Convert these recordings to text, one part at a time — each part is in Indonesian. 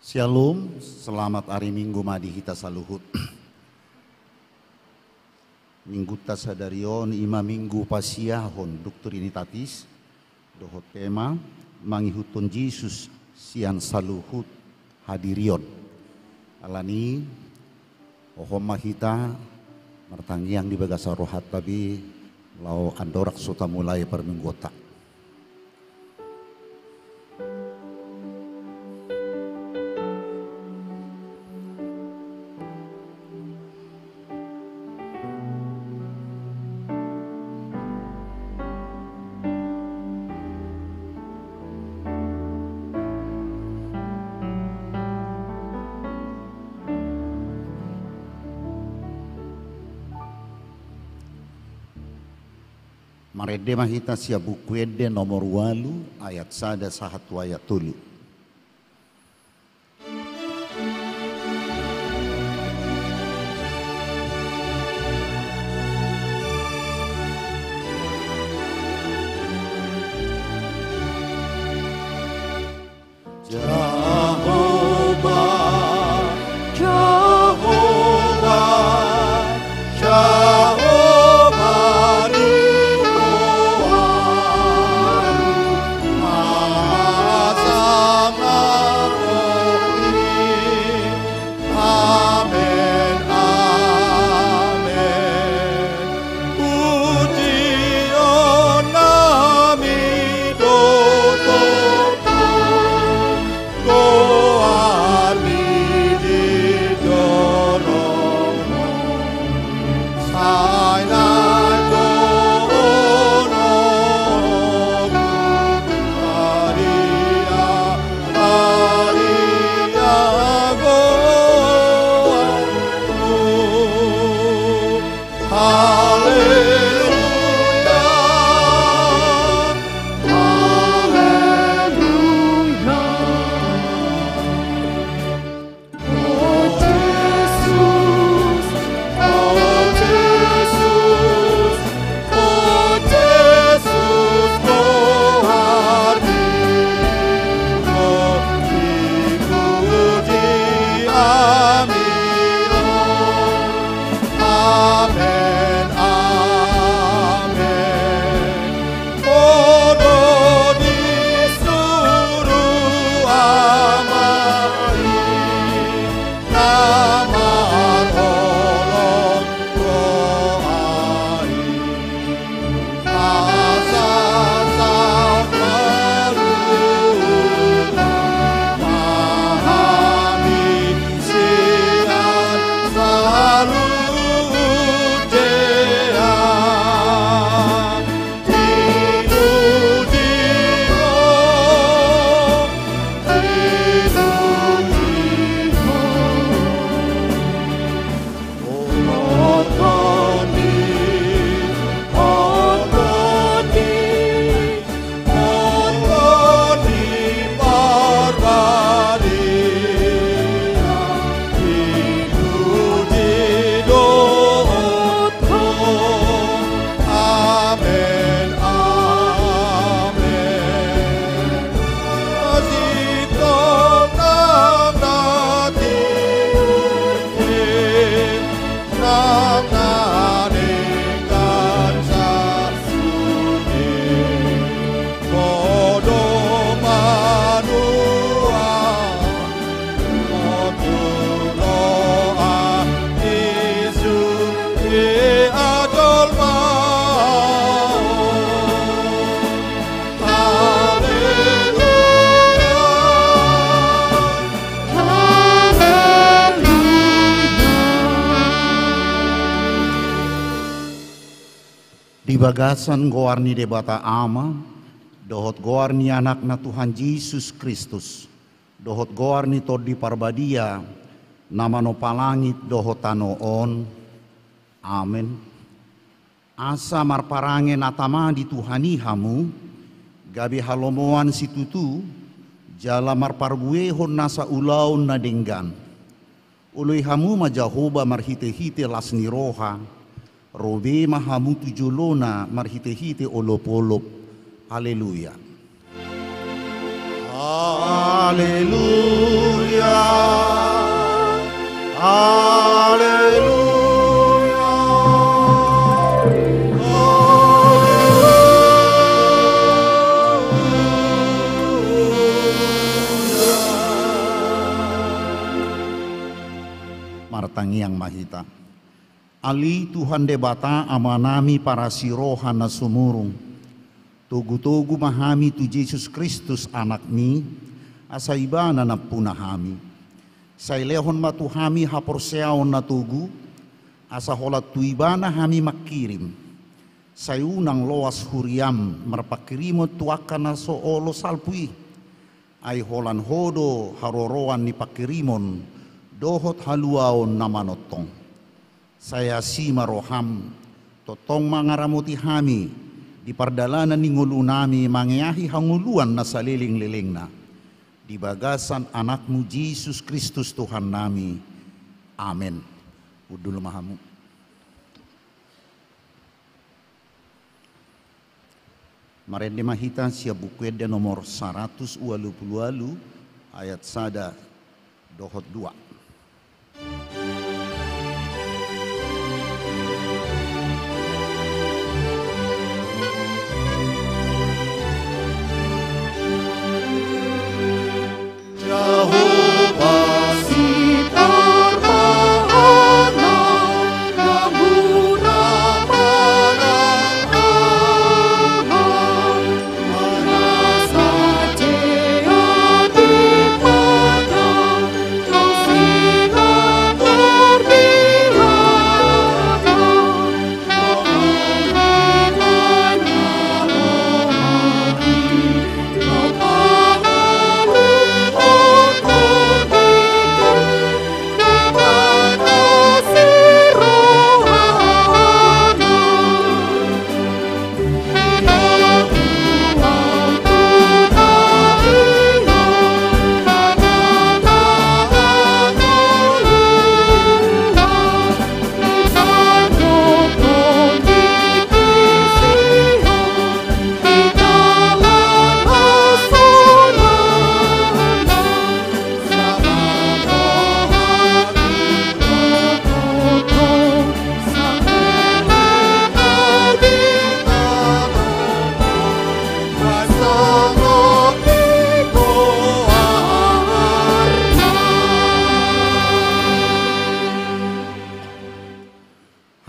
Shalom, selamat hari Minggu madi kita saluhut. Minggu tasadarion ima minggu pasiahon Trinitatis dohot tema mangihutun Yesus sian saluhut hadirion. Alani ohoma kita martangiang di bagasa rohat tabi lau andorak suta mulai perminggota. Marede mahita sia buku ede nomor 8 ayat 1 sahatu ayat 3. Di bagasan goarni debata ama, dohot goarni anak na Tuhan Yesus Kristus, dohot goarni todi parbadia, nama no palangit dohot tanoon, amen. Asa marparange natama di Tuhani hamu, gabi halomoan situtu, jala marparbuehon nasa ulaun na denggan. Ului hamu majahoba marhite-hite lasni roha, robe mahamu tujulona marhite-hite olop-olop. Haleluya. Haleluya, haleluya, Martangi yang mahita. Ali Tuhan debata amanami para sirohan na sumurung. Tugu-tugu mahami tu Yesus Kristus anak mi, asaibana na punahami. Sailehon matuhami haporseaon na tugu, asa holat tuibana hami makirim. Sayunang loas huriam, marpakirimo tuakan na soolo salpui. Ay holan hodo haroroan ni pakirimon, dohot haluaon na manotong. Saya si maroham, totong mangaramuti hami, di pardalanan ni ngulu nami mangyahi hanguluan na saliling-liling na. Di bagasan anakmu Yesus Kristus Tuhan nami. Amen. Udul mahamu. Marende mahita siya bukwede nomor 100 walu ayat sada dohot 2.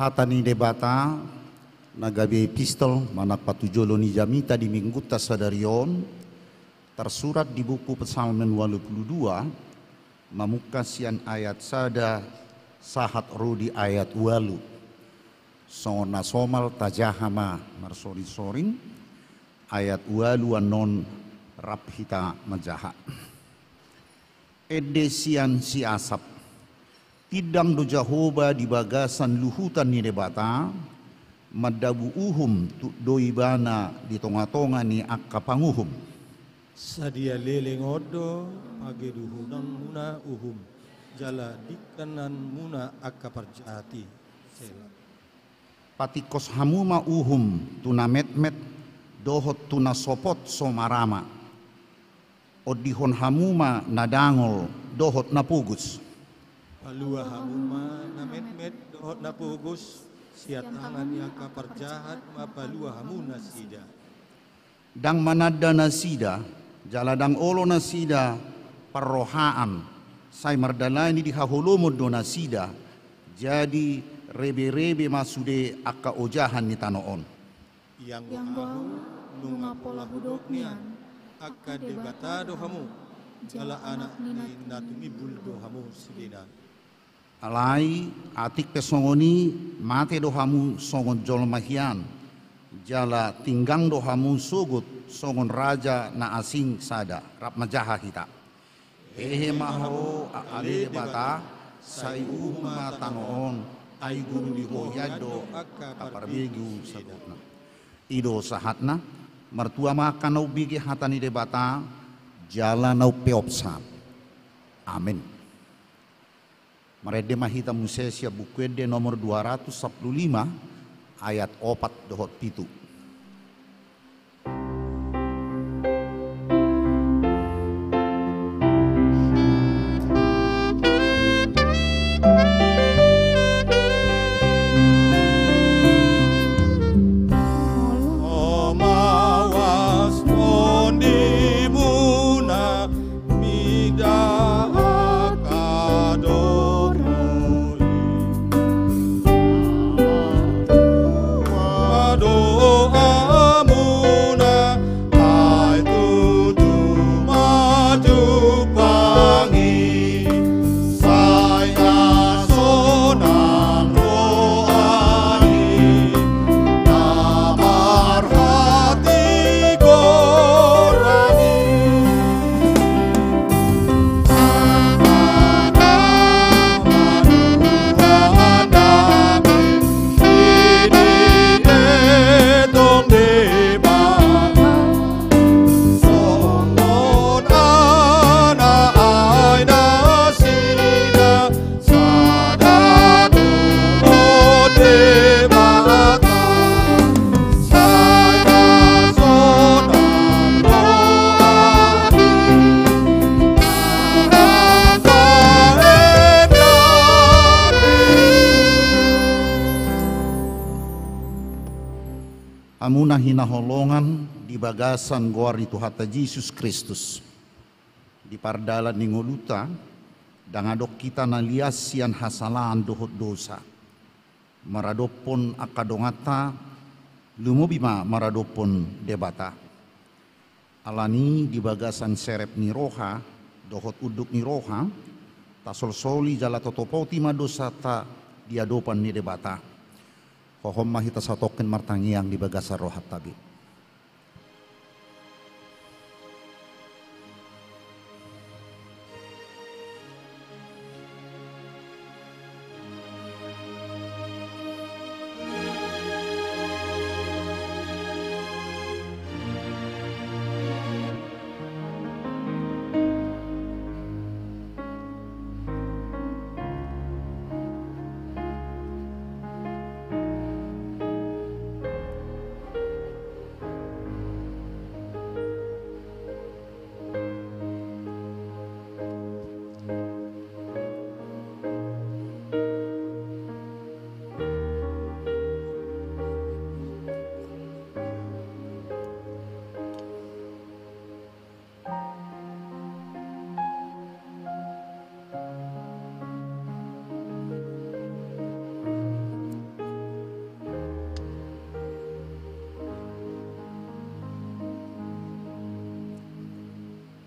Hatani debata nagabi pistol manak patujolo ni jamita di mingguta sadarion tersurat di buku Psalmen 82 mamukasian ayat sada sahat rudi ayat walu sona somal tajahama marsori-soring ayat walu anon rabhita majaha edesian si asap tidang do Jahoba di bagasan luhutan ni debata madabu uhum doibana di tonga-tonga ni akapanguhum sadia leleng odo pagi duhunan muna uhum jala dikanan muna akaparjati sela patikos hamuma uhum tuna met-met dohot tuna sopot somarama odihon hamuma nadangol dohot napugus palua hamuma na met-met dohot na pugus siat angan ya kaparjahat mapalua hamuna sida dang manada na sida jaladang olo na sida parrohaan say mardalani di hahulumod do na sida jadi rebe-rebe masude akka ojahan ni tanoon yang bahu nunga pola hudok nian akka debata do hamu jala anak ni natumibul do hamu sidina alai atik pesongoni mate dohamu songon jolmahian jala tinggang dohamu sugut songon raja na asing sada rap majaha hita hehe maho ale bata sai uma tanoon ay guru di hoyado kaparbegu sabutna ido sahatna mertua makan nau bigi hatani debata jala nau peopsa amin. Marede mahita musesia bukwede nomor 215 ayat 4 dohot pitu. Amuna hinaholongan di bagasan goar itu hata Yesus Kristus. Di pardalan ni ngoluta, dangadok kita naliasian hasalaan dohot dosa. Maradopon akadongata, lumubima maradopon debata. Alani di bagasan serep ni roha, dohot uduk ni roha, tasol-soli jala totopoti madosa ta diadopan ni debata. Hohom mahita satoken martangiang di bagasan rohat tabi.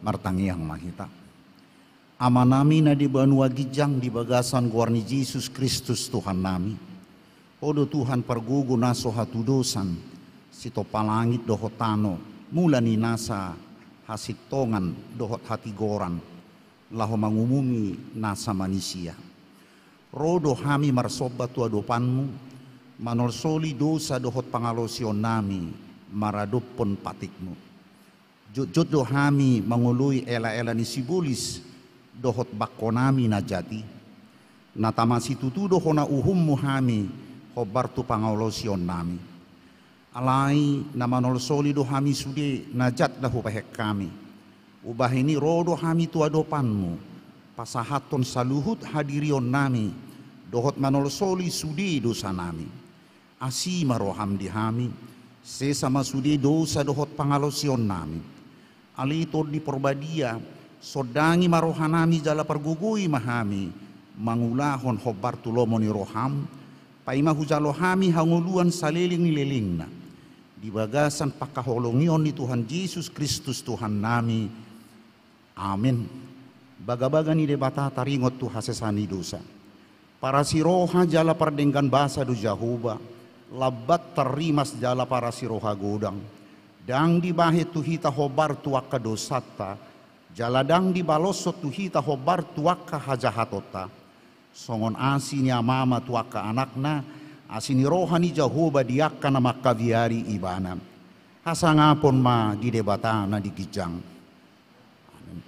Martangiang mahita. Ama nami na di banua gijang di bagasan guarni Yesus Kristus Tuhan nami. Odo Tuhan pergugu naso hatu dosan, sito palangit dohot tano, mula ni nasa hasik tongan dohot hati goran, laho mangumumi nasa manusia. Rodo hami marsobat tua dopanmu, manorsoli dosa dohot pangalosion nami, maradopon patikmu. Jodoh hami mengului ela-ela ni sibulis dohot bakko nami na jati. Natamasi tutudo hona uhummu hami hobartu pangaulosion nami. Alai na manolosoli do hami sude najat lahu pahek kami. Ubah ini rodo hami tua dopanmu. Pasahaton saluhut hadirion nami. Dohot manolosoli sude dosa nami. Asi maroham di hami. Sesama sude dosa dohot pangalosion nami. Alito di porbadia sodangi marohanami jala pergugui mahami mangulahon hobar tulomoni roham paima hujalohami hanguluan saliling nilelingna di bagasan pakaholongion ni Tuhan Yesus Kristus Tuhan nami. Amin. Baga-baga ni debata taringot tu hasesani dosa. Para siroha jala pardenggan basa du jahuba labat terimas jala para siroha godang. Dang dibahit tuhita hobar tuaka dosata, jaladang dibalosot tuhita hobar tuaka hajahatota. Songon asinya mama tuaka anakna, asini rohani Jahoba diaka na makaviari ibana. Hasangapon ma di debata na digijang. Amin.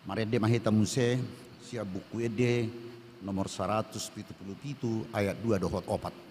Marede mahita muse siap buku ede nomor 177 ayat 2 dohot 4.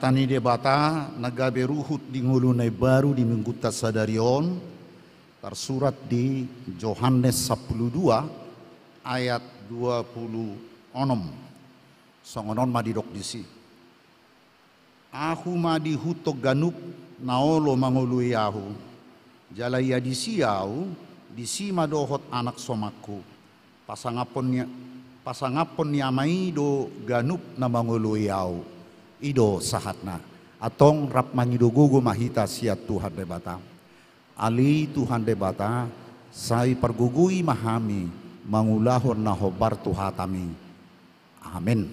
Tani debata nagabe ruhut di ngulunai baru di minggu tasadarion tersurat di Yohanes 12 ayat 26. Songonon madidok disi. Aku madi hutok ganup naolo mangului ahu. Jalaya disiau disi madohot anak somaku. Pasangapon niamai do ganup na mangului au. Ido sahatna atong rap mangido gugu mahita siat Tuhan debata ali Tuhan debata sai pergugui mahami mangulahon na hobar tuhatami amin.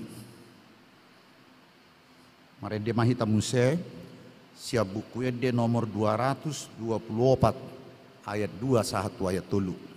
Mari de mahita muse siap buku de nomor 224 ayat 2 sahatu ayat 3.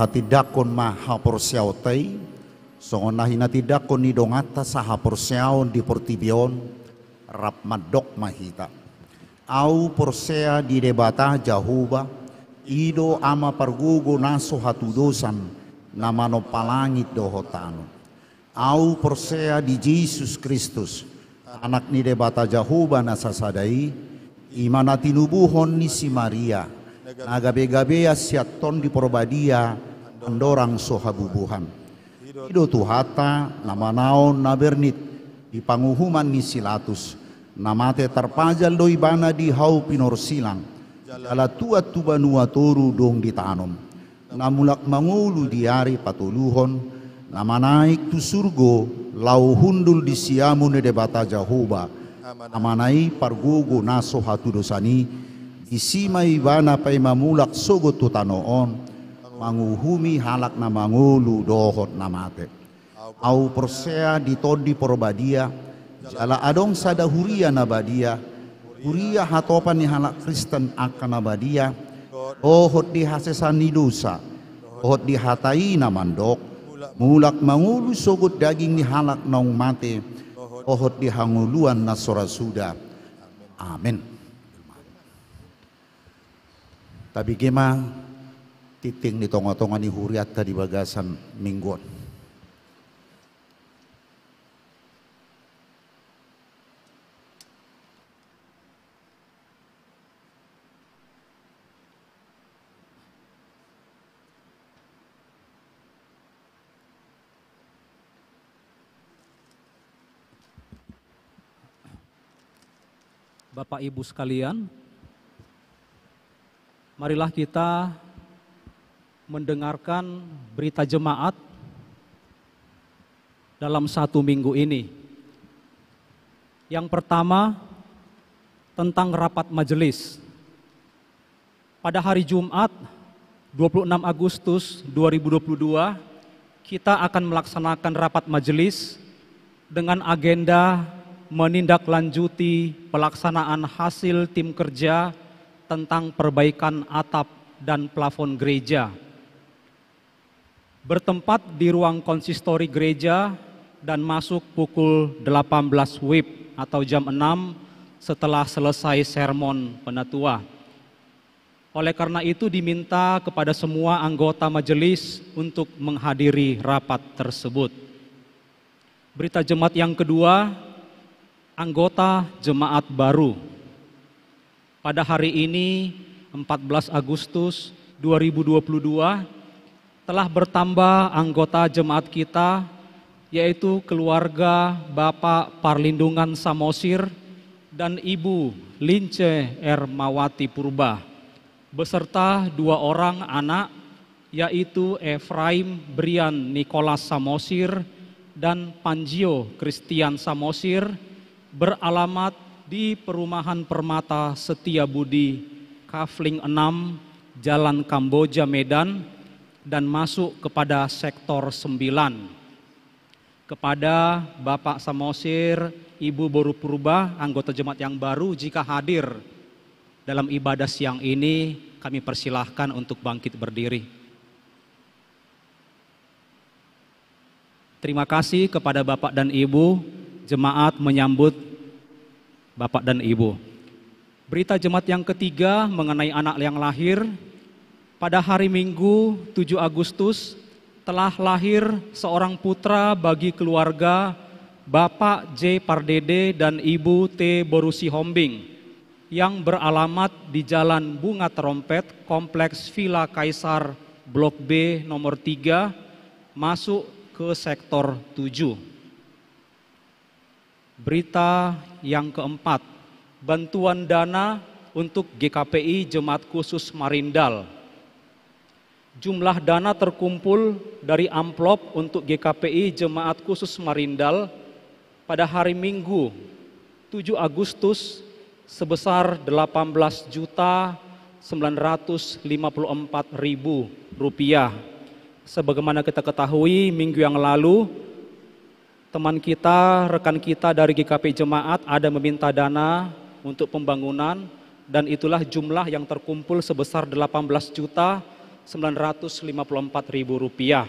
Tidakon maha porsiao tei songonahina tidakon ni dongata saha porsiaon di portibion rap madok mahita au porsea di debata jahuba ido ama pargugo naso hatu dosan namano palangit dohotano au porsea di Yesus Kristus anak ni debata jahuba nasasadai imana tinubuhon ni si Maria nagabe-gabea siaton di porbadia andorang sohabubuhan ido tuhata nama naon nabernit di panguhuman ni silatus namate terpajal doi bana di hau pinor silang jala tua tubanua toru dong ditanom namulak mangulu diari patuluhon nama naik tu surgo lau hundul di siamu ne debata jahoba nama naik pargogo naso hatu dosani isimai bana pai mamulak sogo tutanoon manguhumi halak na mangulu dohot namate au persea ditodi porbadia jala adong sada huria nabadia huria hatopan ni halak Kristen akan nabadia dohot di hasesani dosa dohot di hatai namandok mulak mangulu sogut daging ni halak naung mate dohot di hanguluan nasora suda amin. Tapi gema titing ni tonga-tonga ni huriat ka di bagasan mingguan. Bapak Ibu sekalian, marilah kita mendengarkan berita jemaat dalam satu minggu ini. Yang pertama tentang rapat majelis. Pada hari Jumat 26 Agustus 2022 kita akan melaksanakan rapat majelis dengan agenda menindaklanjuti pelaksanaan hasil tim kerja tentang perbaikan atap dan plafon gereja. Bertempat di ruang konsistori gereja dan masuk pukul 18 WIB atau jam 6 setelah selesai sermon penatua. Oleh karena itu diminta kepada semua anggota majelis untuk menghadiri rapat tersebut. Berita jemaat yang kedua, anggota jemaat baru. Pada hari ini 14 Agustus 2022 telah bertambah anggota jemaat kita, yaitu keluarga Bapak Parlindungan Samosir dan Ibu Lince Ermawati Purba, beserta 2 orang anak, yaitu Efraim Brian Nikolas Samosir dan Panjio Christian Samosir, beralamat di Perumahan Permata Setiabudi, Kafling 6, Jalan Kamboja, Medan, dan masuk kepada sektor 9. Kepada Bapak Samosir, Ibu Boru Purba, anggota jemaat yang baru, jika hadir dalam ibadah siang ini, kami persilahkan untuk bangkit berdiri. Terima kasih kepada Bapak dan Ibu, jemaat menyambut Bapak dan Ibu. Berita jemaat yang ketiga mengenai anak yang lahir. Pada hari Minggu 7 Agustus telah lahir seorang putra bagi keluarga Bapak J. Pardede dan Ibu T. Borusi Hombing yang beralamat di Jalan Bunga Trompet, Kompleks Villa Kaisar, Blok B nomor 3, masuk ke sektor 7. Berita yang keempat, bantuan dana untuk GKPI Jemaat Khusus Marindal. Jumlah dana terkumpul dari amplop untuk GKPI Jemaat Khusus Marindal pada hari Minggu 7 Agustus sebesar Rp18.954.000. Sebagaimana kita ketahui, minggu yang lalu teman kita, rekan kita dari GKPI Jemaat ada meminta dana untuk pembangunan, dan itulah jumlah yang terkumpul sebesar Rp18.954.000.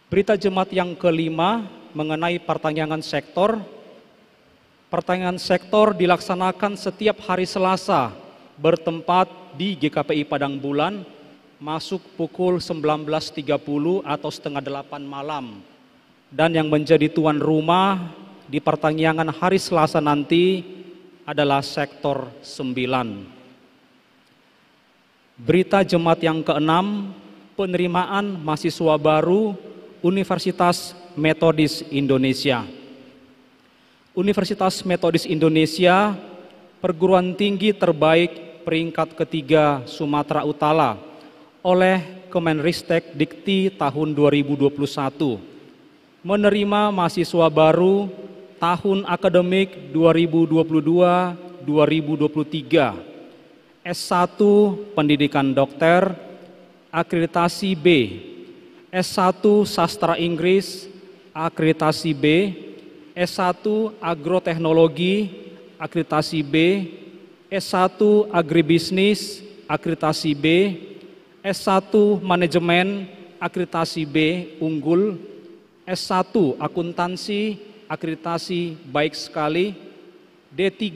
Berita jemaat yang kelima mengenai pertanyaan sektor. Pertanyaan sektor dilaksanakan setiap hari Selasa bertempat di GKPI Padang Bulan, masuk pukul 19.30 atau setengah 8 malam. Dan yang menjadi tuan rumah di pertanyaan hari Selasa nanti adalah sektor 9. Berita jemaat yang keenam, penerimaan mahasiswa baru Universitas Metodis Indonesia. Universitas Metodis Indonesia, perguruan tinggi terbaik peringkat ketiga Sumatera Utara oleh Kemenristek Dikti tahun 2021, menerima mahasiswa baru tahun akademik 2022-2023, S1 Pendidikan Dokter, akreditasi B, S1 Sastra Inggris, akreditasi B, S1 Agroteknologi, akreditasi B, S1 Agribisnis, akreditasi B, S1 Manajemen, akreditasi B unggul, S1 Akuntansi, akreditasi baik sekali, D3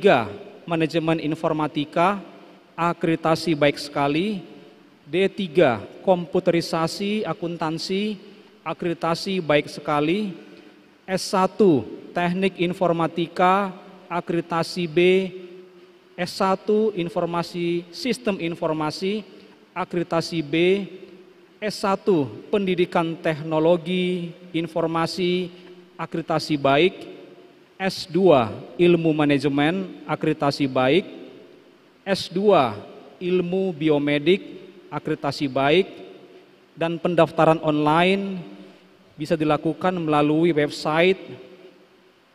Manajemen Informatika, akreditasi baik sekali, D3 Komputerisasi Akuntansi, akreditasi baik sekali, S1 Teknik Informatika, akreditasi B, S1 Informasi Sistem Informasi, akreditasi B, S1 Pendidikan Teknologi Informasi, akreditasi baik, S2 Ilmu Manajemen, akreditasi baik, S2 Ilmu Biomedik, akreditasi baik, dan pendaftaran online bisa dilakukan melalui website.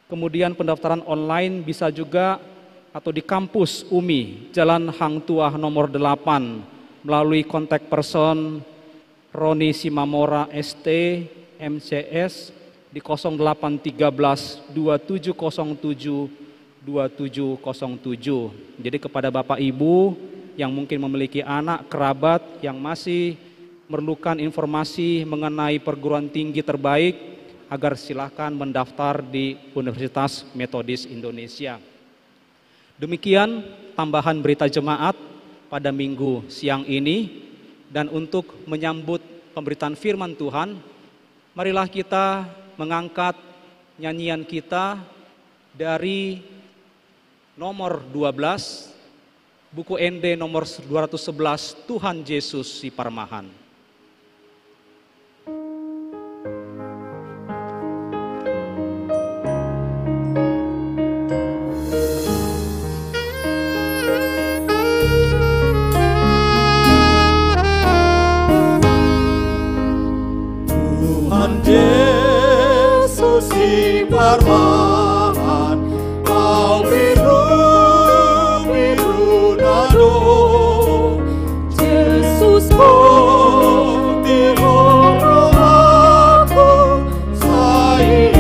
Kemudian pendaftaran online bisa juga atau di kampus UMI Jalan Hang Tuah nomor 8 melalui kontak person Roni Simamora ST MCS di 0813 2707 2707. Jadi kepada Bapak Ibu yang mungkin memiliki anak, kerabat yang masih memerlukan informasi mengenai perguruan tinggi terbaik, agar silakan mendaftar di Universitas Metodis Indonesia. Demikian tambahan berita jemaat pada minggu siang ini. Dan untuk menyambut pemberitaan firman Tuhan, marilah kita mengangkat nyanyian kita dari nomor 12, buku ND nomor 211, Tuhan Yesus si Parmahan. si parmahan au biru biru nado Jesus di horo aku sayu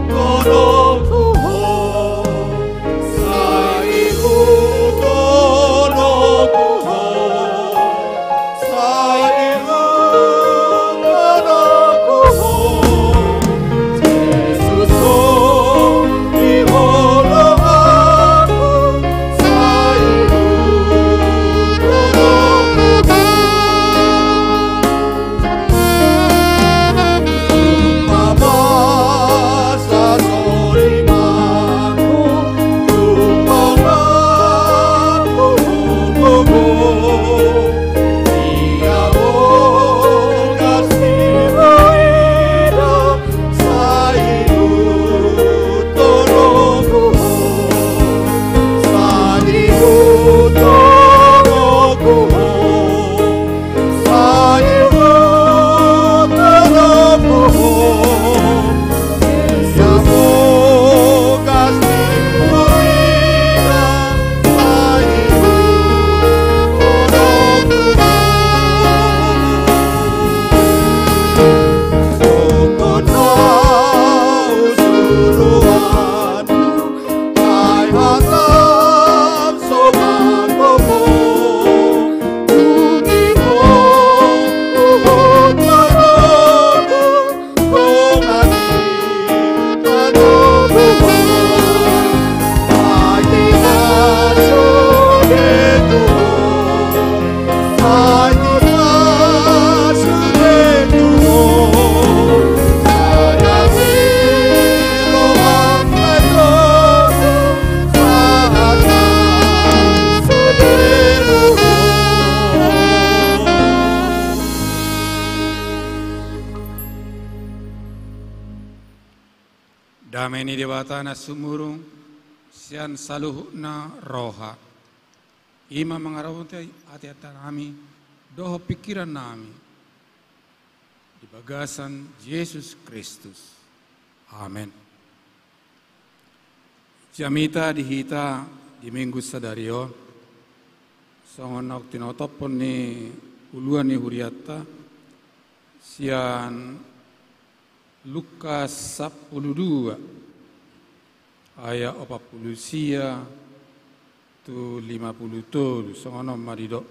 tolong Tuhan sayu tolong Tuhan sayu tolong Tuhan Jesus di horo aku sayu tolong Mama sa solimanku Mama buku Dia kasih ida sayu tolongku sayu tolongku sayu tolongku Siamo kasih ida sayu Damai ni dewata na sumurung sian saluhna roha. Ima mengarawunti hati-hati nami, doho pikiran nami. Di bagasan Yesus Kristus. Amin. Jamita dihita di minggu sadario. Songonok tinotopon ni uluan ni huriata. Sian Lukas 12 ayat 40 tu 50 songono marido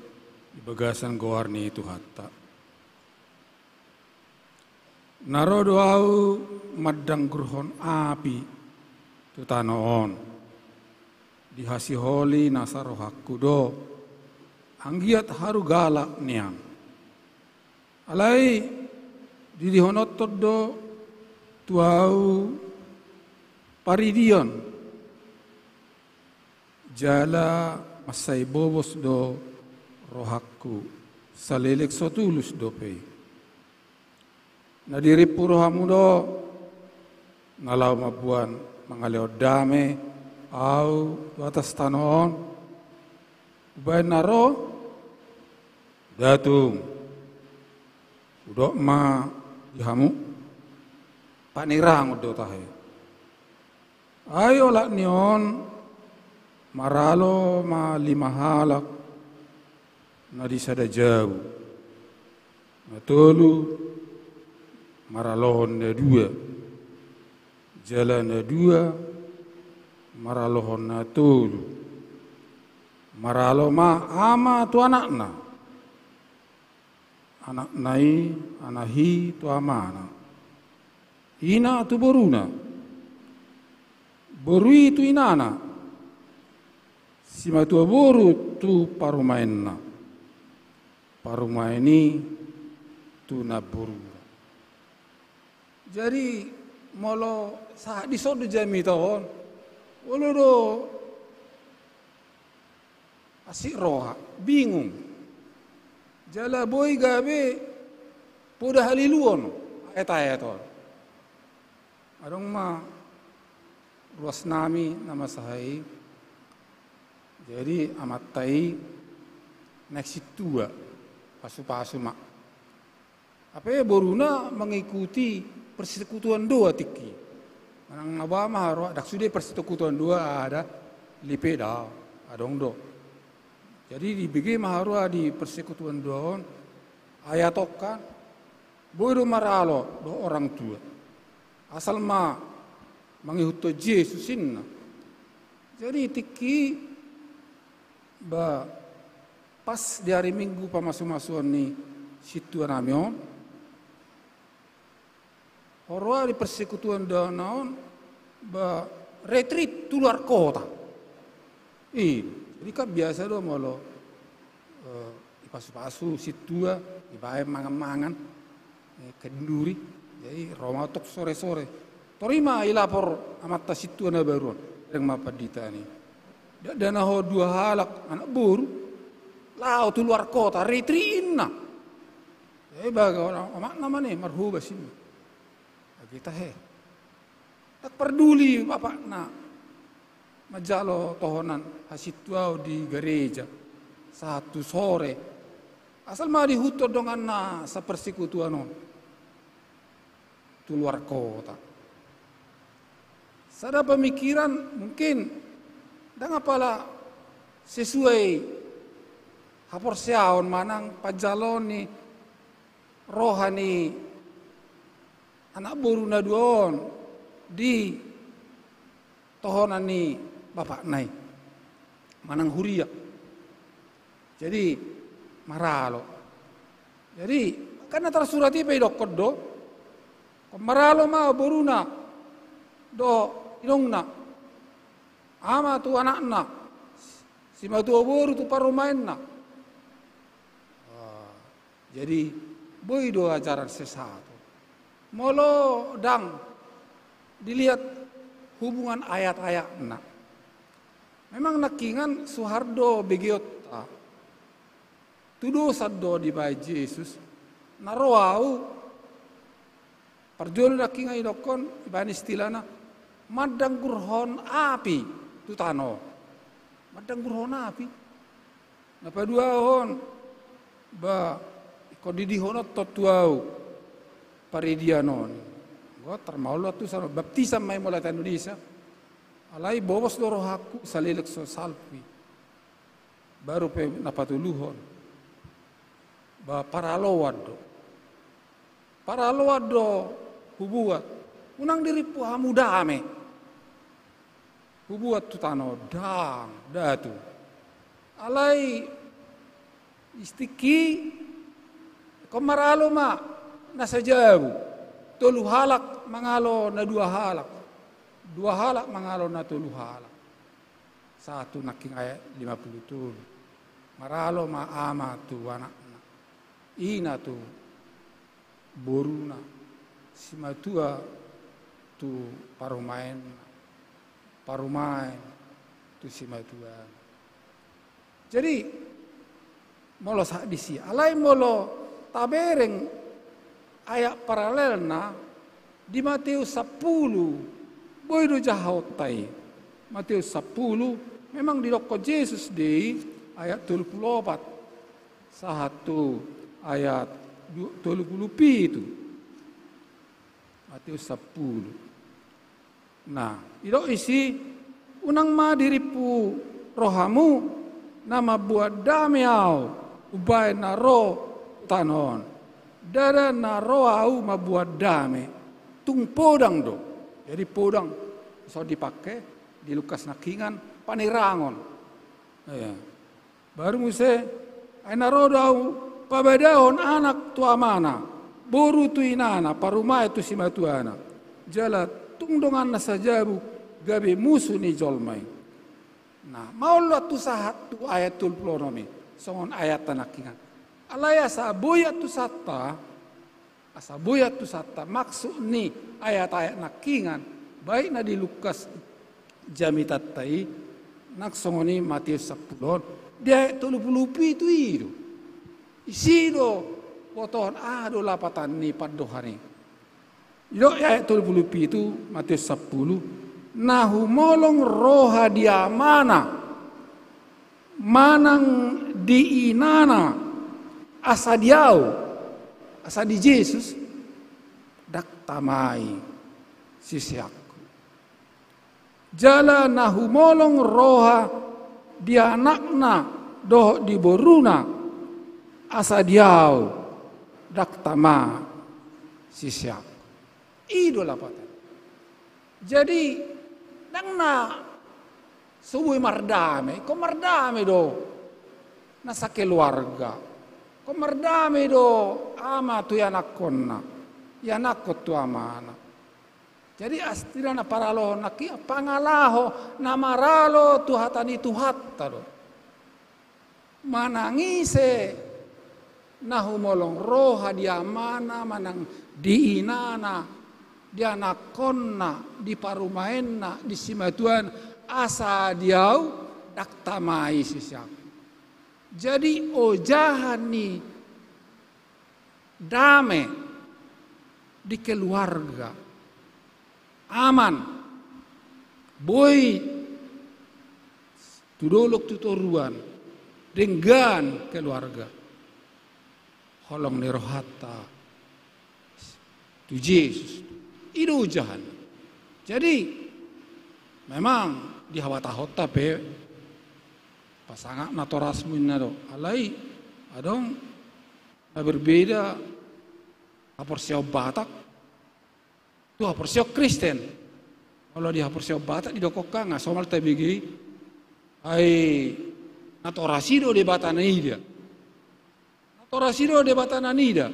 di bagasan goarni itu hatta narodo au madang gruhon api tu tanoon di hasiholi nasaro hakudo anggiat haru galak niang alai di dihonotod do tuau paridion jala masai bobos do rohaku salelek sotulus dope nadiri purohamu do nalau mabuan mangaleo dame au tu atas tanon ubain naro datung udok ma dihamu panirang udah tahe. Ayo lak nion maralo ma 5 halak na di sada jauh. Na tolu maralohon na 2. Jalan na 2 maralohon na tolu. Maralo ma ama tu anakna. Anak nai anahi tu amana. Ina tu boruna, borui tu inana, sima tu boru tu parumainna, parumaini tu na boruna. Jadi molo saat di sodo jami tahun, wolo do asik roha, bingung. Jala boy gabe, poda haliluon, ayat-ayat. Adong ma ruas nami nama sahai jadi amat tai next tua pasu-pasu mak apa ya boruna mengikuti persekutuan doa tiki. Manang nabama haro dak sudah persekutuan doa ada lipeda adong do. Jadi di BG maharo di persekutuan doa ayatokan bodo maralo do orang tua. Asal ma mangihuto Yesus inna. Jadi tiki ba pas di hari Minggu pamasu-masuan ni situ namion horwa di persekutuan naon ba retreat luar kota. Jadi kan biasa do molo ipasu-pasu situ ibae mangan-mangan kenduri. Jadi Roma tok sore-sore. Torima ilapor amat situ na baru yang mapadita ni. Dana ho 2 halak anak buru lao tu luar kota retreat inna. Baga orang amak nama ni marhuba sini. Kita tak peduli bapak na majalo tohonan hasituau di gereja satu sore asal mah dihuto dengan na sa persekutuan tu luar kota. Sada pemikiran mungkin dengan pala sesuai hapor siaon manang pajalon ni rohani anak buru na duon di tohonan ni bapak nai manang huria. Jadi maralo. Jadi karena tersurat itu dokod do maralo ma boruna do idongna ama tu anakna si matu boru tu parumainna. Jadi boy do ajaran sesat. Molo dang dilihat hubungan ayat-ayatna. Memang nakingan Soeharto begiota. Tudo saddo di bayi Yesus. Naroau parjol nakingan idokon ibani istilana madang gurhon api tutano. Madang gurhon api. Napa dua hon ba kodidihonot totuau paridianon. Gua termaulah tu sana baptisam mai mulai Indonesia. Alai bobos loro haku salilek so salpi. Baru pe napatuluhon. Ba paralowado. Paralowado hubuat. Unang diri pu hamudame. Hubuat tutano dang datu. Alai istiki komaralo ma nasa jauh, tolu halak mangalo na 2 halak, 2 halak mangalo na 3 halak, satu naking ayat 50 tulu, maralo ma ama tu anakna, ina tu boruna, simatua tu parumain tu simatua. Jadi molo sak disi, alai molo tabereng ayat paralelna di Matius 10 boy do jahotai. Matius 10 memang didokko Yesus di ayat 24 satu ayat 30 itu Matius 10. Nah itu isi unang ma diripu rohamu nama buat damiau ubay na ro tanon dara na roau mabuat dame tung podang do. Jadi podang so dipakai di Lukas nakingan panirangon. Baru muse ay narodau pabadahon anak tu amana boru tu inana parumay tu simatuana jala tungdongan na sajabu gabi musu ni jolmay. Nah maulah tu sahat tu ayatul plonomi songon ayat nakingan. Alaya sa boyat tu satta, asa boyat tu satta maksud ni ayat-ayat nakingan baik na di Lukas jamitat tai naksongoni Matius 10 dia 30 itu isi do potohon do lapatan ni paddohani yo ayat 30 itu Matius 10 nahu molong roha dia manang di inana asa diau, asa di Yesus, dak tamai sisiakku. Jala nahumolong roha dianakna doh di boruna asa diau dak tama sisiakku. Idola patan. Jadi nangna subuh mardame, ko mardame do nasa keluarga. Ko mardame do ama tu yanakonna, yanakot tu amana. Jadi astira na paralo naki pangalaho namaralo tu hatani tu hatta do. Manangise nahumolong roha dia mana manang diinana dia nakonna di parumaenna di simatuan asa diau dak tamai sisiak. Jadi ojahan ni dame di keluarga aman boy tudolok tutoruan dengan keluarga holong ni rohata tu Yesus itu ujahan. Jadi memang di hawata-hota pe pasangan natorasmin na do alai adong na berbeda aporsio Batak tu aporsio Kristen. Kalau di aporsio Batak di dokokka nga somal tabigi ai natorasido de batana ida. Natorasido de batana nida.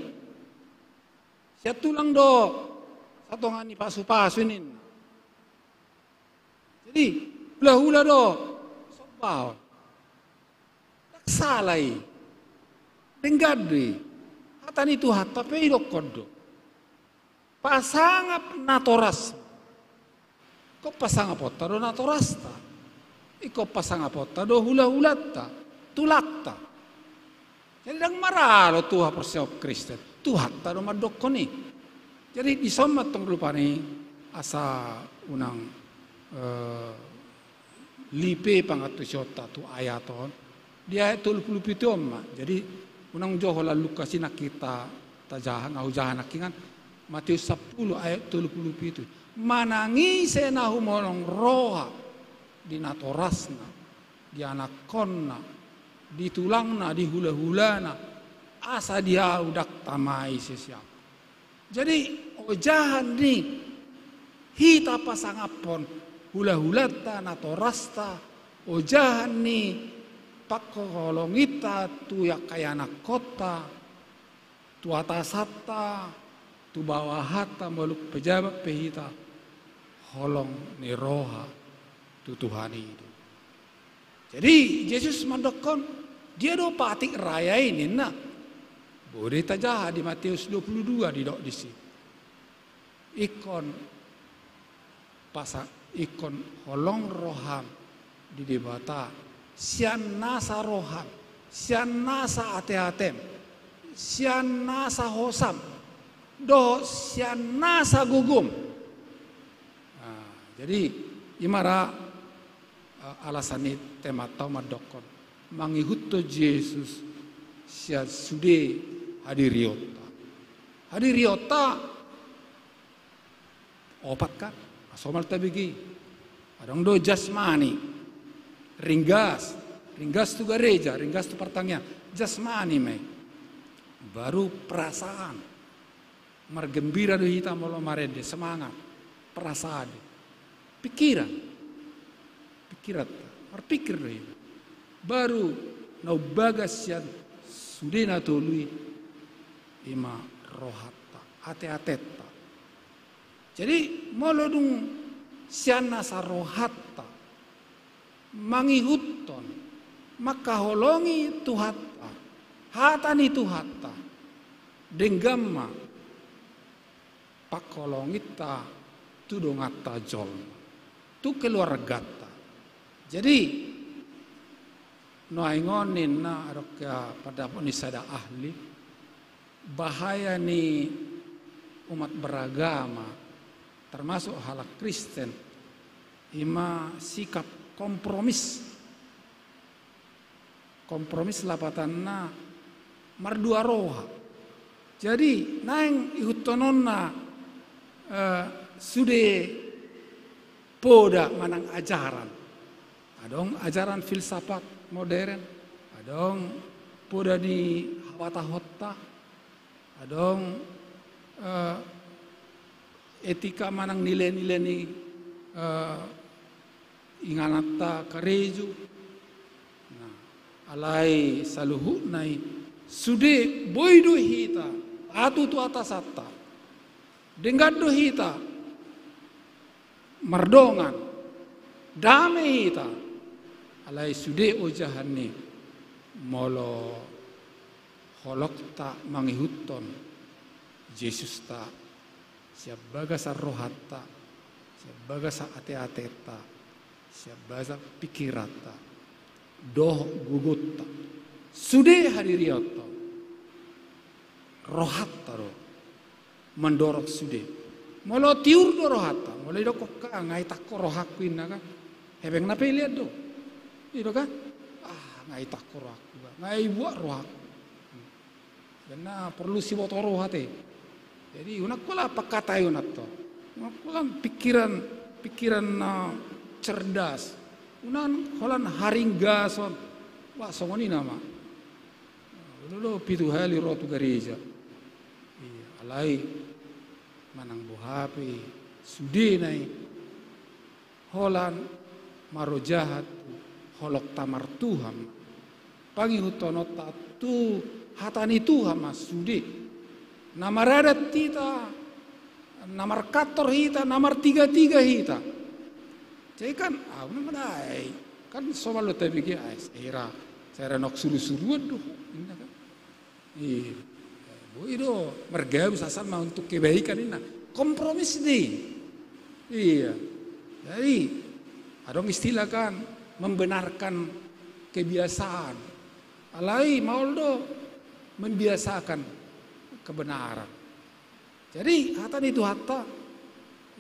Sia tulang do satu ngani pasu-pasunin. Jadi hula-hula do sobaw. Tak salai. Denggadi. Hatan itu hatta pe kodo. Pasangap natoras. Ko pasangapota do natorasta. Iko pasangapota do hula-hulata. Tulakta. Jadi dang maralo tuha perseo Kristen. Tuhatta do madokoni. Jadi di somat tong rupani asa unang lipe pangatusyota tu ayaton. Dia itu lupi-lupi ma. Jadi unang joho lalu kasih nak kita tajahan au jahan nakingan Matius 10 ayat 30 itu. Manangise nahumolong roha di natorasna, di anakonna, di tulangna, di hula-hulana, asa dia udak tamai sesiap. Jadi ojahan ni hita pasangapon hula-hulata natorasta ojahan ni pakolongita tu ya kaya anak kota tu atasata tu bawahata maluk pejabat pehita holong ni roha tu Tuhan itu. Jadi Yesus mandokon dia do patik raya ini nak boleh tajah di Matius 22 di dok di sini. Ikon pasang ikon holong roham di debata sian nasa roham sian nasa ate-atem sian nasa hosam do sian nasa gugum. Nah, jadi imara alasan ini tema tau madokon mangihutto Yesus sian sude hadiriota opat kan asomal tabigi adong do jasmani ringgas tu gereja ringgas tu pertanyaan jasmani mai baru perasaan margembira do hita molo marede semangat perasaan pikiran berpikir do hita baru nau bagas yang sudena tului ima rohata ate-ateta. Jadi molodung siana sarohata mangihutton maka holongi tuhata hatani tuhata denggamma pakolongita tudongata jol tu keluargata. Jadi noaingonin na arokya pada ponisada ahli bahaya ni umat beragama termasuk halak Kristen ima sikap kompromis lapatanna mardua roha. Jadi naeng ihutononna sudah poda manang ajaran. Adong ajaran filsafat modern, adong poda di hawata-hota, adong etika manang nilai-nilai ni inganata kareju. Nah, alai saluhu nai sude boido hita atu tu atas atta dengado hita mardongan dame hita alai sude ojahanni molo holokta mangihuton Yesus ta siap baga sa rohatta siap baga sa ate-ateta siap baga pikirata doh gugutta sude hadirioto rohatta ro mendorok sude molo tiur do rohatta molo do kokka ngai takko rohakku inna kan hebeng na peliat do ido kan ngai takko rohakku ngai buat rohakku karena perlu si botoro hati jadi unak pula pakata unak to unak pula pikiran cerdas unan holan haringgason wah songoni nama dulu pitu hali rotu gereja alai manang buhapi sudi nai holan maro jahat holok tamar Tuhan pagi hutono tatu hatani Tuhan mas sudi namar adat kita namar kator hita namar 33 hita jadi kan menai kan soal lo tapi kia era saya nok suruh-suruh doh ini kan bu itu mergau asal mau untuk kebaikan ini kompromis deh iya jadi ada istilah kan membenarkan kebiasaan alai mauldo membiasakan kebenaran jadi hatan itu hatta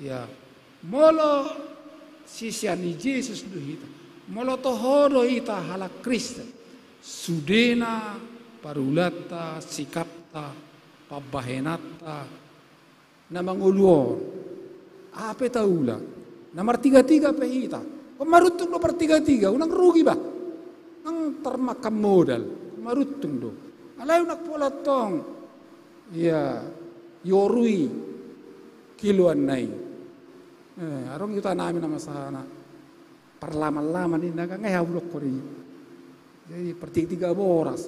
ya molo sisiani Yesus duhita molo tohodo ita halak Kristen sudena parulata sikapta pabahenata namanguluon apa taula nomor 33 pehita pemarutung nomor 33 unang rugi ba nang termakam modal marutung do alay unak pola tong ya yorui kiluan nai arong yuta namin nama sana parlaman-laman ini naga ngayawlok ko rin jadi pertiga boras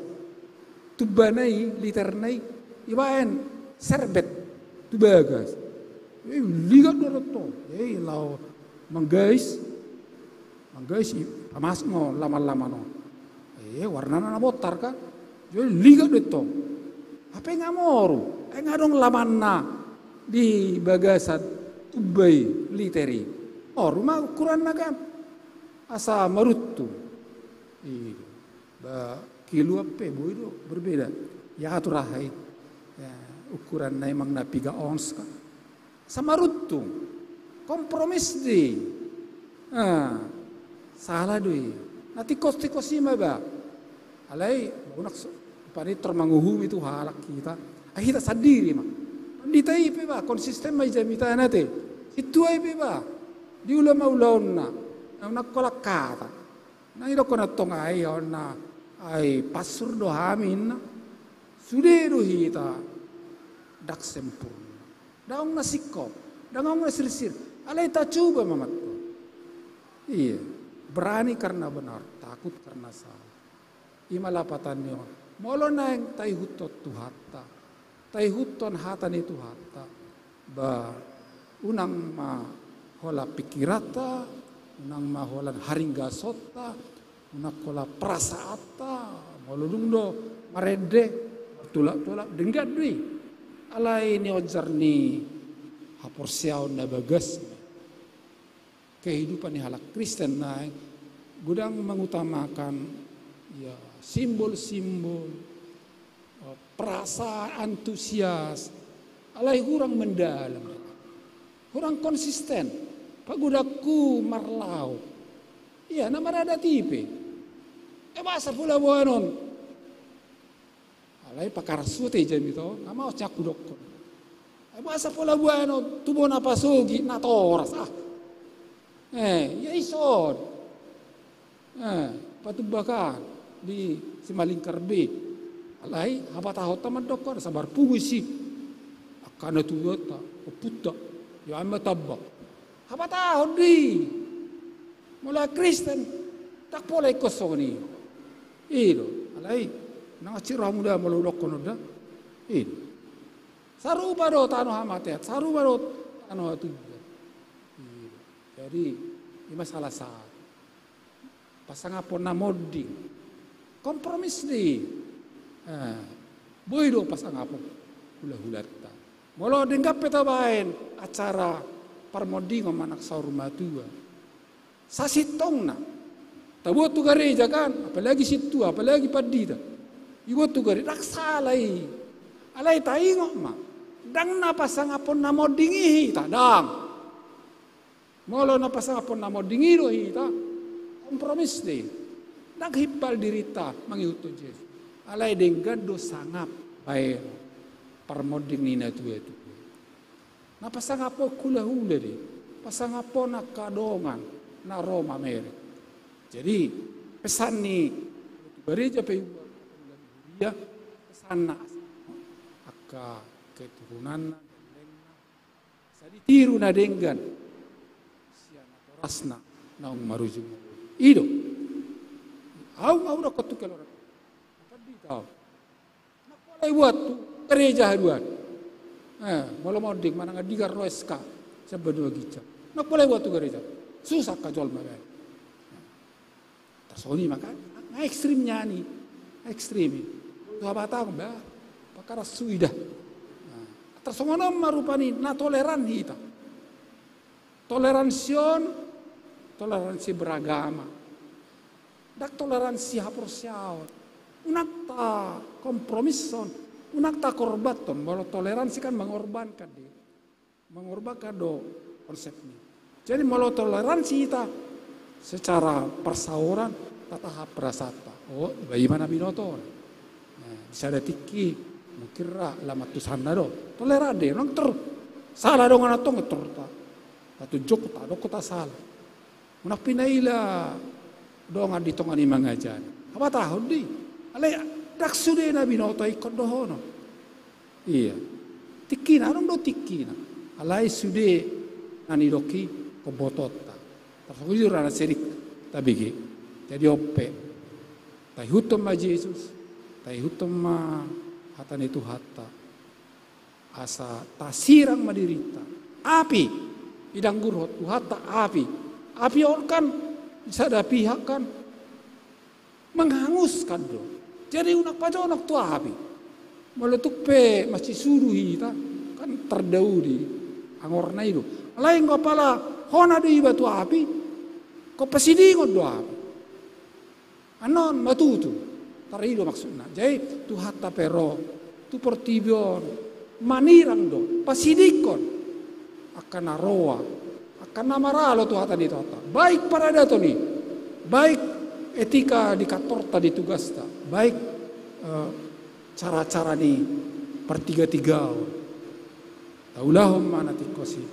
tuba nai liter nai ibaen serbet tubagas ligat dorot to jadi lau manggais pamas no lama-lama no warna na botar ka jadi ligat to apa yang ngamoru ngadong laman na di bagasan tubai literi rumah ukuran naga asa marutu kilo apa bu itu berbeda ya aturahai ya, ukuran na emang na 3 ons ka sama marutu kompromis di salah doi nanti tikos ima ba alai unak pani termanguhum itu halak kita sendiri mah ditai pe ba konsisten mai jamita nate itu ai pe ba di ulama na kolak kata na iro kona tong ai ona ai pasur do hamin sude do hita dak sempurna daong nasikop daong nasirsir alai ta coba mamat iya berani karena benar takut karena salah imalapatannya molo nang tai hutot tuhatta tai huton hatan itu hatta ba unang ma hola pikirata unang ma hola haringgasota unak hola prasaata moludung do marede tulak denggat dui alai ni ojarni haporsiaw na bagas kehidupan ni halak Kristen naik gudang mengutamakan ya simbol-simbol perasaan antusias alai kurang mendalam kurang konsisten pagudaku marlau iya nama ada tipe masa pula buanon alai pakar sute jam itu nggak mau cak kudokon Basa pola bueno tubo na pasugi na toras ya ison. Patubakan di Simalingkarbe. Alai habatahot taman dokor sabar pugusi. Akana tuyota puta ya amma tabba. Habatahot di. Mula Kristen tak boleh kosong ni. Ilo alai nang cirah muda melulok kono da. Ilo. Sarupa do tano hamatet, sarupa do tano itu. Jadi ini masalah saat pasangapon na modding kompromis di boy do pasangapon hula-hulat ta molo denggap peta bain acara parmodding manak sauruma tua sasitong na tabuat tu gereja kan apalagi situ apalagi padita ibu tu gereja raksalai alai taingok ma dang na pasangapon na moddingi tadang molo na pasangapon na moddingi do hita kompromis deh naghipal dirita mangiuto Yesus alai denggado sangap bae parmodding nina tuwe tu na pasangapo kula-hula deh pasangapo na kadongan na Roma mere jadi pesan ni gereja pe ya pesan na akka keturunan sa ditiru na denggan siya na torasna naong marujung ido au na kotukal orang apa di tahu nak boleh buat tu gereja haruan malam modding mana ngadigar roeska sebedua gica nak boleh buat tu gereja susah kajol makan tersoni makan ekstrimnya ni ekstrim tu apa tahu bah pakar suidah tersongono marupani na toleran hita toleransi beragama dak toleransi haporsiaon unak ta kompromisson unak ta korbaton kalau toleransi kan mengorbankan dia mengorbankan do konsep ini jadi kalau toleransi kita secara persauran tahap prasata bagaimana binoto bisa ada tiki mukira lama tusanna do tolerade nang ter salah dong anak tong ter Tatu jok ta do kota salah. Unak pinaila dongan di tongan imang ajan. Apa tahu di? Alay dak sude na binoto ikot dohono. Iya. Tikina nang do tikina. Alay sude nani doki kobotota. Terus rana serik tabigi. Jadi ope. Tai hutum ma Yesus. Tai hutum ma hatan itu hatta. Asa tasirang madirita. Api idang gurhot hatta api orang kan bisa ada pihak kan menghanguskan do jadi unak pajonak tu api meletuk pe masih suruh hita kan terdau di angorna itu lain ko pala hona di batu api ko pasidingon do api anon matutu tarido maksudna jadi tu hatta pero tu portibion manirang do pasidikon akan naroa, akan namaralo tuh hata di tota. Baik para dato nih, baik etika di katorta di tugas ta, baik cara-cara nih pertiga-tiga. Taulahum mana tikosi,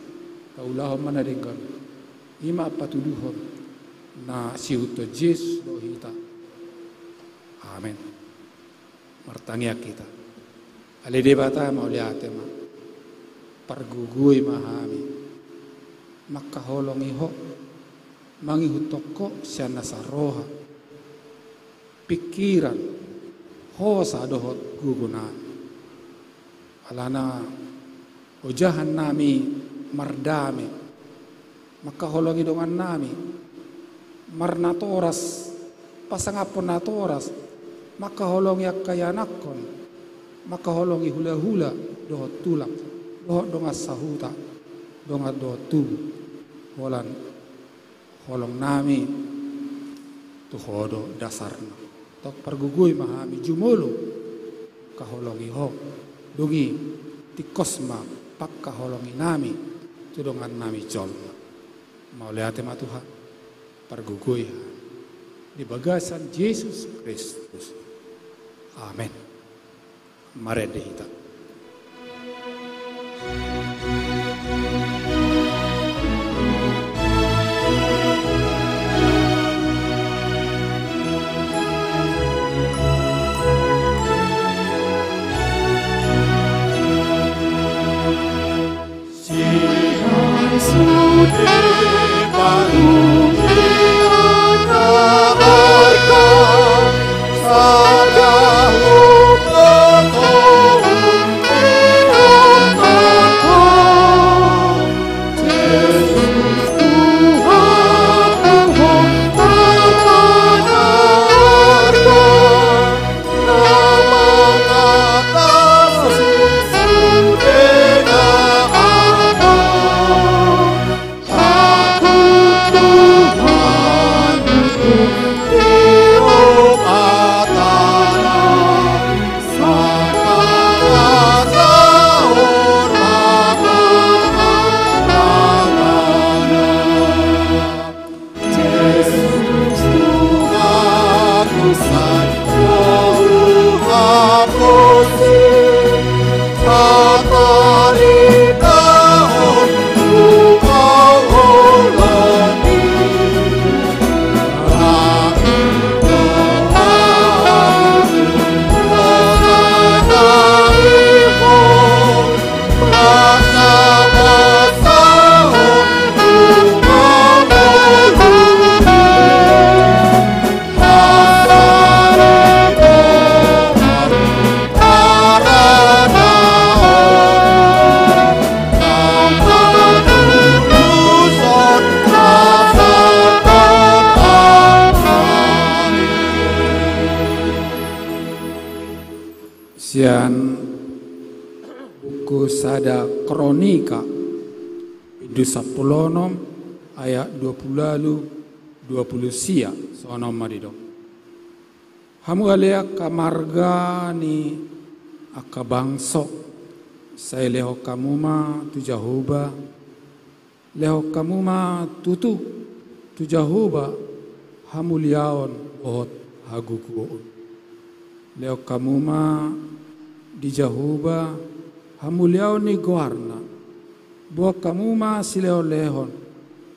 taulahum mana dengkan, ima patuduhum na siuto Yesus dohita. Amin. Martangya kita. Ale debata mau lihat ma. Pargugui mahami makaholong iho mangihutoko siya nasaroha pikiran hosa dohot gugunan alana ujahan nami mardami makaholong idongan nami marnatoras pasangapon natoras makaholong yakayanakon makaholong ihula-hula dohot tulak doh donga sahuta donga do tu holan holong nami tu hodo dasarna tok pargugui mahami jumulu kaholongi ho dungi tikosma pak kaholongi nami tu dongan nami jolma mau lihat ma Tuhan pargugui di bagasan Yesus Kristus amin mare dehita Sian buku sada kronika itu 10 ayat 20 lalu 20 sia sono marido. Hamu alea kamarga ni akabangso sai leho kamuma tu Jahoba leho kamuma tutu tu Jahoba hamuliaon ot hagukuon leo kamuma di Jahoba hamuliaon ni goarna bo kamuma sileo lehon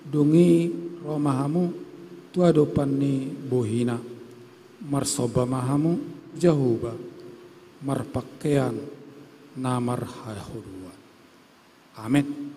dungi romahamu tu adopan ni bohina marsoba mahamu Jahoba marpakaian namar hahodua. Amin.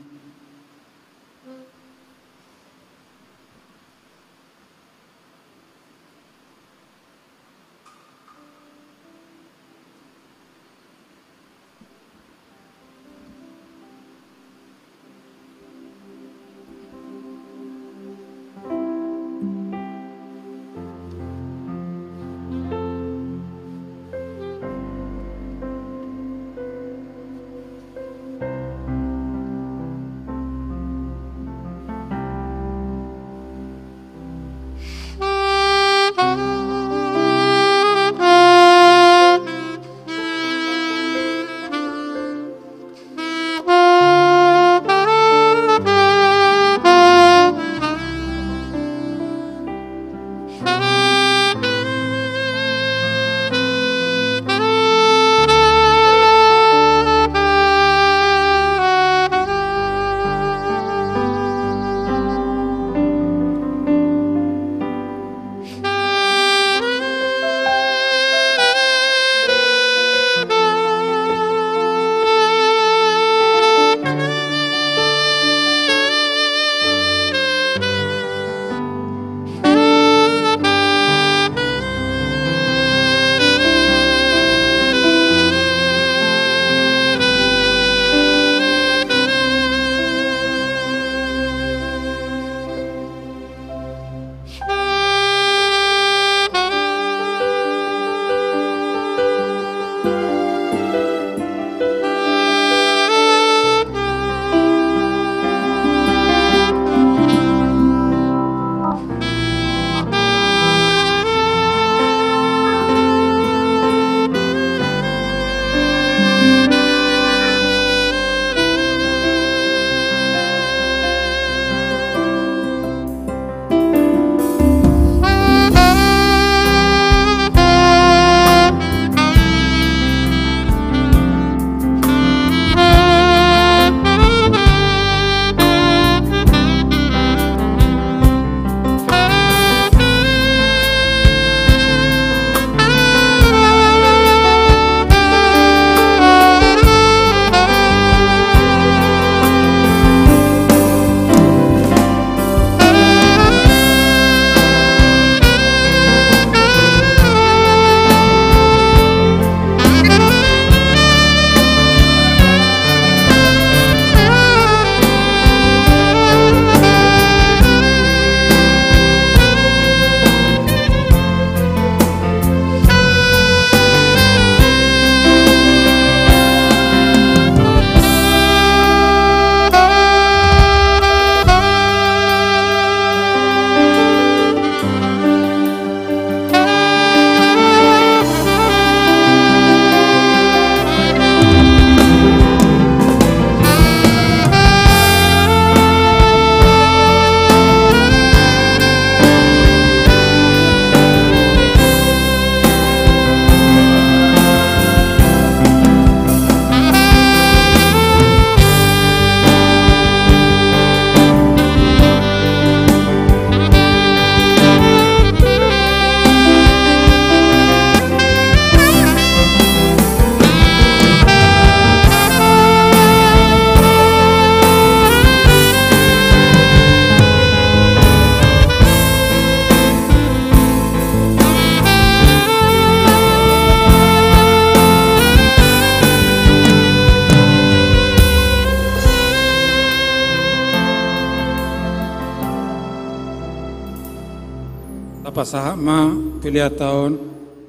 Tapa sahama pilia tahun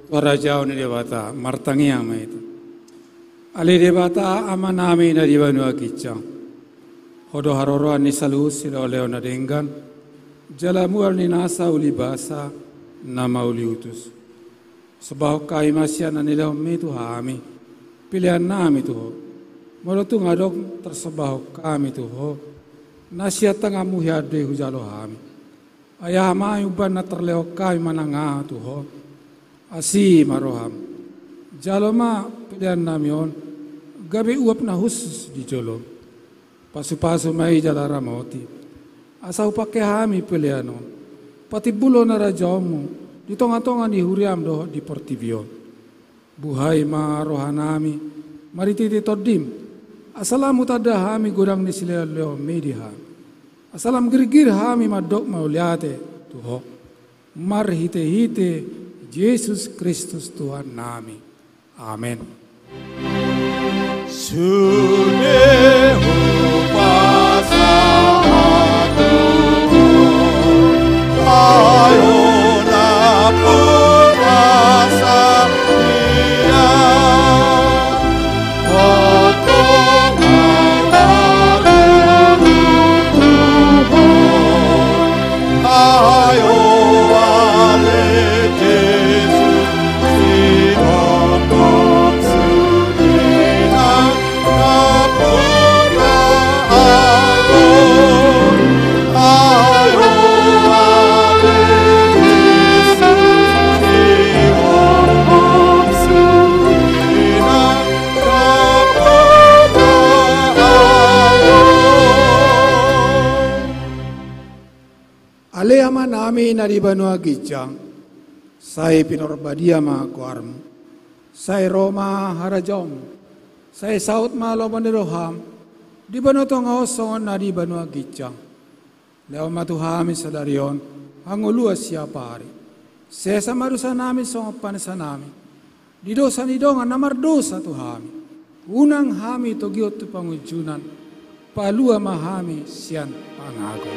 tuara jauh ni debata martangi ama itu. Ali debata ama nami na dibanua kicang. Hodo haroroan ni salus sila oleo na denggan. Jalamual ni nasa uli basa nama uli utus. Sebab kami masih na nila itu hami. Pilihan nami tuho. Molotung adok tersebab kami tuho. Nasia tengah muhiade hujalo hami. Ayah mai uban na terleo kami mananga tuho. Asi maroham. Jaloma pilihan nami on. Gabi uap na khusus di jolo. Pasu-pasu mai jalara moti. Asau pakai hami pilihan on. Pati bulo na rajamu. Di tonga-tonga ni huriam do di portivio. Buhai ma rohanami. Marititi todim. Asalamu tada hami gudang ni sileo leo mediha. Asalam girgir hami madok mauliate tuho. Mar hite-hite Yesus Kristus Tuhan nami. Amin. Alehama nami naribanua gijang, saya pinorbadia ma kuarmu, saya Roma harajom, saya saut ma lomaniroham, di banu tonga osongon naribanua gijang, leo matuhami sadarion, hangolua siapa hari, saya samarusa nami songopan sanami, di dosa ni donga namar dosa tuhami, unang hami togiot tu pangujunan, palua mahami sian pangago.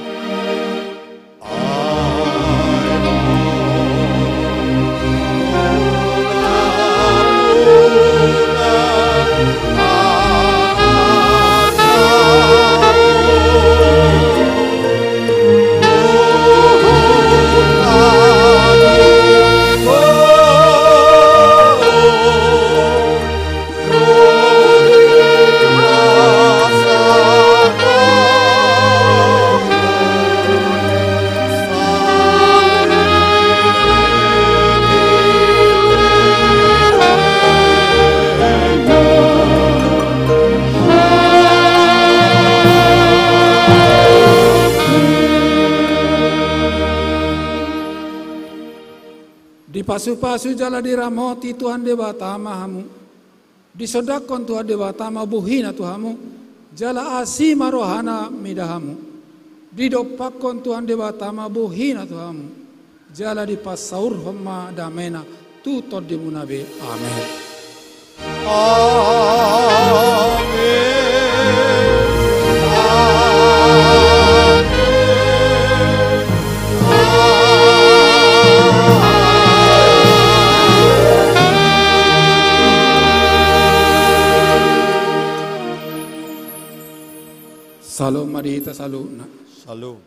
Pasu-pasu jala diramoti Tuhan debata mahamu. Disodakon Tuhan debata mabuhina Tuhamu. Jala asima rohana midahamu. Didopakon Tuhan debata mabuhina Tuhamu. Jala dipasaur homa damena tutod dimunabe. Amen. Amen. Salam Marita saluna. Salam.